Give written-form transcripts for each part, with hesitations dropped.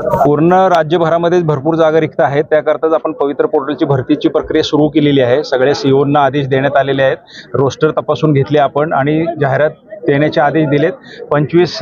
पूर्ण राज्यभरामध्ये भरपूर जागा रिक्त आहेत। त्याकरताच आपण पवित्र पोर्टलची भरतीची प्रक्रिया सुरू केलेली आहे। सगळे सीओना आदेश देण्यात आलेले आहेत। रोस्टर तपासून घेतले आपण आणि जाहिरात देण्याचे आदेश दिलेत। 25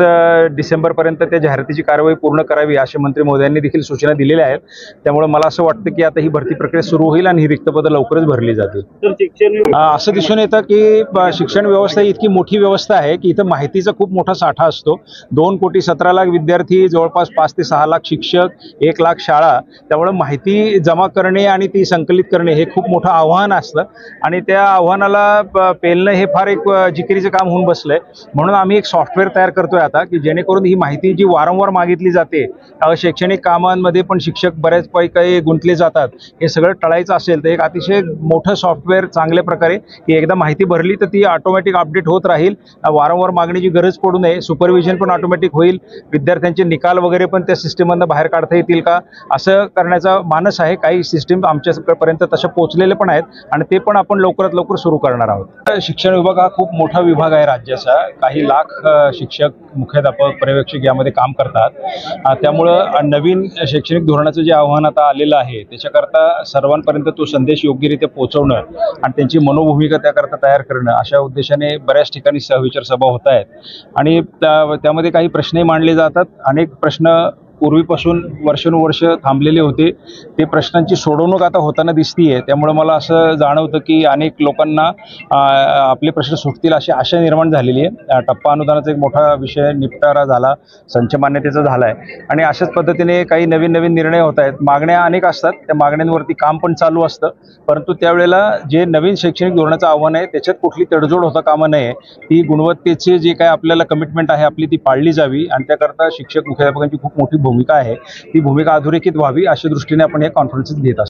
डिसेंबरपर्यंत त्या जाहिरातीची कारवाई पूर्ण करावी असे मंत्री महोदयांनी देखील सूचना दिलेल्या आहेत। त्यामुळे मला असं वाटतं की आता ही भरती प्रक्रिया सुरू होईल आणि ही रिक्त पदं लवकरच भरली जातील। असं दिसून येतं की शिक्षण व्यवस्था इतकी मोठी व्यवस्था आहे की इथं माहितीचा खूप मोठा साठा असतो। 2,17,00,000 विद्यार्थी, जवळपास 5 ते 6 लाख शिक्षक, 1 लाख शाळा। त्यामुळे माहिती जमा करणे आणि ती संकलित करणे हे खूप मोठं आव्हान असतं आणि त्या आव्हानाला पेलणं हे फार एक जिकिरीचं काम होऊन बसलंय। म्हणून आम्ही एक सॉफ्टवेअर तयार करतोय आता की जेणेकरून ही माहिती जी वारंवार मागितली जाते, शैक्षणिक कामांमध्ये पण शिक्षक बऱ्याच काही गुंतले जातात, हे सगळं टळायचं असेल तर एक अतिशय मोठं सॉफ्टवेअर चांगल्या प्रकारे की एकदा माहिती भरली तर ती ऑटोमॅटिक अपडेट होत राहील, वारंवार मागण्याची गरज पडू नये, सुपरविजन पण ऑटोमॅटिक होईल, विद्यार्थ्यांचे निकाल वगैरे पण त्या सिस्टीममधून बाहेर काढता येतील का असं करण्याचा मानस आहे। काही सिस्टीम आमच्यापर्यंत तशा पोहोचलेले पण आहेत आणि ते पण आपण लवकरात लवकर सुरू करणार आहोत। शिक्षण विभाग हा खूप मोठा विभाग आहे राज्याचा। काही लाख शिक्षक, मुख्याध्यापक, पर्यवेक्षक यामध्ये काम करतात। त्यामुळं नवीन शैक्षणिक धोरणाचं जे आव्हान आता आलेलं आहे त्याच्याकरता सर्वांपर्यंत तो संदेश योग्यरित्या पोहोचवणं आणि त्यांची मनोभूमिका त्याकरता तयार करणं अशा उद्देशाने बऱ्याच ठिकाणी सहविचार सभा होत आहेत आणि त्यामध्ये काही प्रश्नही मांडले जातात। अनेक प्रश्न पूर्वीपासून वर्षानुवर्ष थांबलेले होते, ते प्रश्नांची सोडवणूक आता होताना दिसतीये। त्यामुळे मला असं जाणवतं की अनेक लोकांना आपले प्रश्न सुटतील अशी आशा निर्माण झालेली आहे। टप्पा अनुदानाचा एक मोठा विषय निपटारा झाला, संच मान्यतेचा झालाय आणि अशाच पद्धतीने काही नवीन नवीन निर्णय होत आहेत। मागण्या अनेक असतात, त्या मागण्यांवरती काम पण चालू असतं, परंतु त्यावेळेला जे नवीन शैक्षणिक धोरणाचं आव्हान आहे त्याच्यात कुठली तडजोड होता कामा नये। ती गुणवत्तेची जे काय आपल्याला कमिटमेंट आहे आपली ती पाळली जावी आणि त्याकरता शिक्षक, मुख्याध्यापकांची खूप मोठी भूमिका आहे, ती भूमिका अधोरेखित व्हावी अशा दृष्टीने आपण हे कॉन्फरन्सेस घेत असतो।